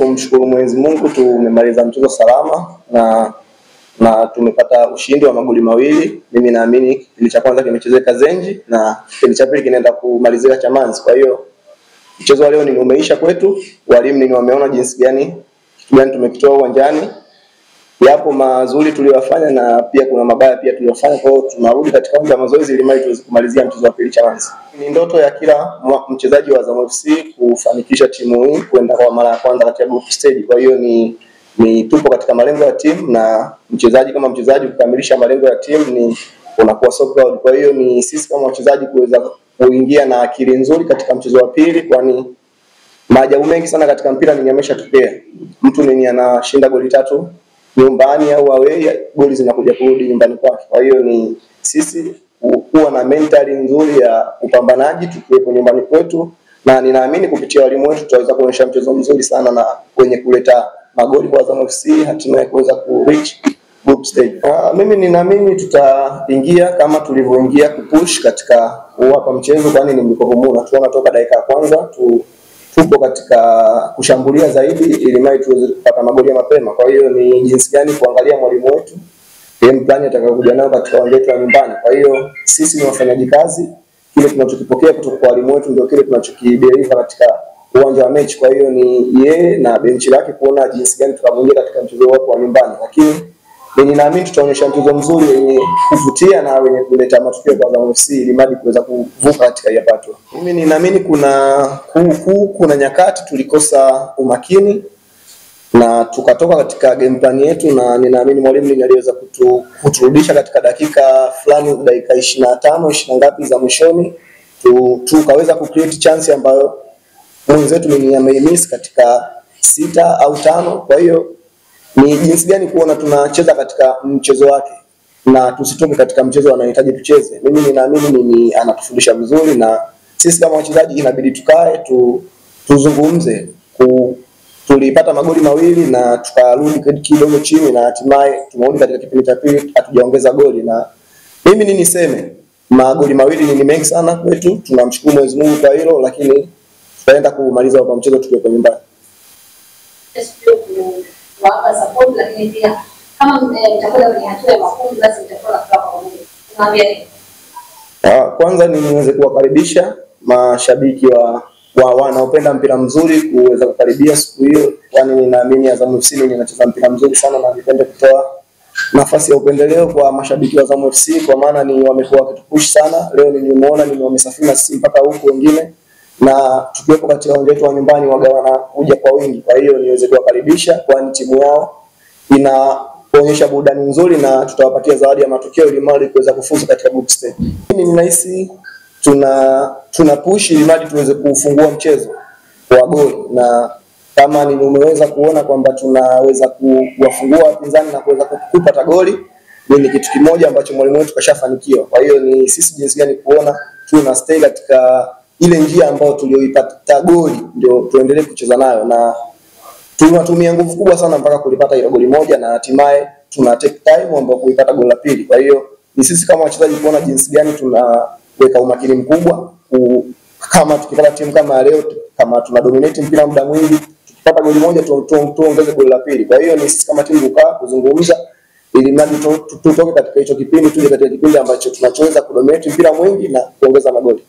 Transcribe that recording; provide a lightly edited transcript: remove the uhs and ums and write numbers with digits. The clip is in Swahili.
kumshukuru Mwenyezi Mungu tumemaliza mchezo salama na tumepata ushindi wa magoli mawili. Mimi naamini kipindi cha kwanza kimechezeka Zenji na kipindi cha pili kinaenda kumalizika Chamazi. Kwa hiyo mchezo wa leo ni umeisha kwetu. Walimu ni wameona jinsi gani tumekitoa uwanjani. Yapo mazuri tuliyofanya na pia kuna mabaya pia tuliyofanya. Kwa hiyo tunarudi katika uwanja wa mazoezi ili tuweze kumalizia mchezo wa pili Chamazi. Ni ndoto ya kila mchezaji wa Azam FC kufanikisha timu hii kwenda kwa mara ya kwanza katika group stage. Kwa hiyo ni tupo katika malengo ya timu, na mchezaji kama mchezaji kukamilisha malengo ya timu ni unakuwa so proud. Kwa hiyo ni sisi kama wachezaji kuweza kuingia na akili nzuri katika mchezo wa pili, kwani maajabu mengi sana katika mpira ni yameshatokea. Mtu ni anashinda goli 3 nyumbani au away, goli zinakuja kurudi nyumbani kwake. Kwa hiyo ni sisi kuwa na mentali nzuri ya upambanaji tukiwepo nyumbani kwetu, na ninaamini kupitia walimu wetu tutaweza kuonyesha mchezo mzuri sana na kwenye kuleta magoli kwa Azam FC hatimaye kuweza ku reach group stage. Mimi ninaamini tutaingia kama tulivyoingia kupush katika kuwapa mchezo, kwani ni mlikovumuna. Tunaona toka dakika ya kwanza tupo katika kushambulia zaidi ili mai tuweze kupata magoli ya mapema. Kwa hiyo ni jinsi gani kuangalia mwalimu wetu game plan atakayokuja nayo katika uwanja wetu wa nyumbani. Kwa hiyo sisi ni wafanyaji kazi, kile tunachokipokea kutoka kwa walimu wetu ndio kile tunachokideliver katika uwanja wa mechi. Kwa hiyo ni yeye na benchi lake kuona jinsi gani tutakapoingia katika mchezo wetu wa nyumbani, lakini ninaamini tutaonyesha mchezo mzuri wenye kuvutia na wenye kuleta matokeo kwa Azam FC ili mradi kuweza kuvuka katika hiyo hatua. Mimi ninaamini kuna nyakati tulikosa umakini na tukatoka katika game plan yetu, na ninaamini mwalimu aliweza kuturudisha katika dakika fulani, dakika 25 20 ngapi za mwishoni tukaweza kucreate chance ambayo mwenzetu ni amemiss katika 6 au 5. Kwa hiyo ni jinsi gani kuona tunacheza katika mchezo wake na tusitoke katika mchezo anahitaji tucheze. Mimi ninaamini anatufundisha vizuri, na sisi kama wachezaji inabidi tukae tuzungumze. Tulipata magoli mawili na tukarudi kidogo chini na hatimaye tumerudi katika kipindi cha pili hatujaongeza goli, na mimi niseme magoli mawili ni mengi sana kwetu. Tunamshukuru Mwenyezi Mungu kwa hilo, lakini tutaenda kumaliza kwa mchezo tukiwa nyumbani. Wapa support, lakini pia kama mtakwenda kwenye hatua ya makundi basi mtakuwa kwa pamoja. Tunaambia nini? Kwanza niweze kuwakaribisha mashabiki wanaopenda mpira mzuri kuweza kukaribia siku hiyo, kwani ninaamini Azam FC inacheza mpira mzuri sana, na nipende kutoa nafasi ya upendeleo kwa mashabiki wa Azam FC, kwa maana ni wamekuwa wakitupush sana. Leo nimeona wamesafiri na sisi mpaka huko wengine, na tukiwepo katika uwanja wetu wa nyumbani wagawana kuja kwa wingi. Kwa hiyo niweze kuwakaribisha, kwani timu yao inaonyesha burudani nzuri na tutawapatia zawadi ya matokeo ili mali kuweza kufuzu katika group stage. Mimi ninahisi tuna push ili mali tuweze kufungua mchezo kwa goli, na kama nimeweza kuona kwamba tunaweza kuwafungua wapinzani na kuweza kupata goli, ni kitu kimoja ambacho mwalimu wetu kashafanikiwa. Kwa hiyo ni sisi jinsi gani kuona tuna stay katika ile njia ambayo tulioipata goli ndio tuendelee kucheza nayo, na tunatumia nguvu kubwa sana mpaka kulipata ile goli moja, na hatimaye tuna take time ambapo kuipata goli la pili. Kwa hiyo ni sisi kama wachezaji kuona jinsi gani tunaweka umakini mkubwa kama tukipata timu kama leo, kama tuna dominate mpira muda mwingi, tukipata goli moja tuongeze goli la pili. Kwa hiyo ni sisi kama timu kukaa kuzungumza ili mradi tutoke katika hicho kipindi tuje katika kipindi ambacho tunachoweza kudominate mpira mwingi na kuongeza magoli.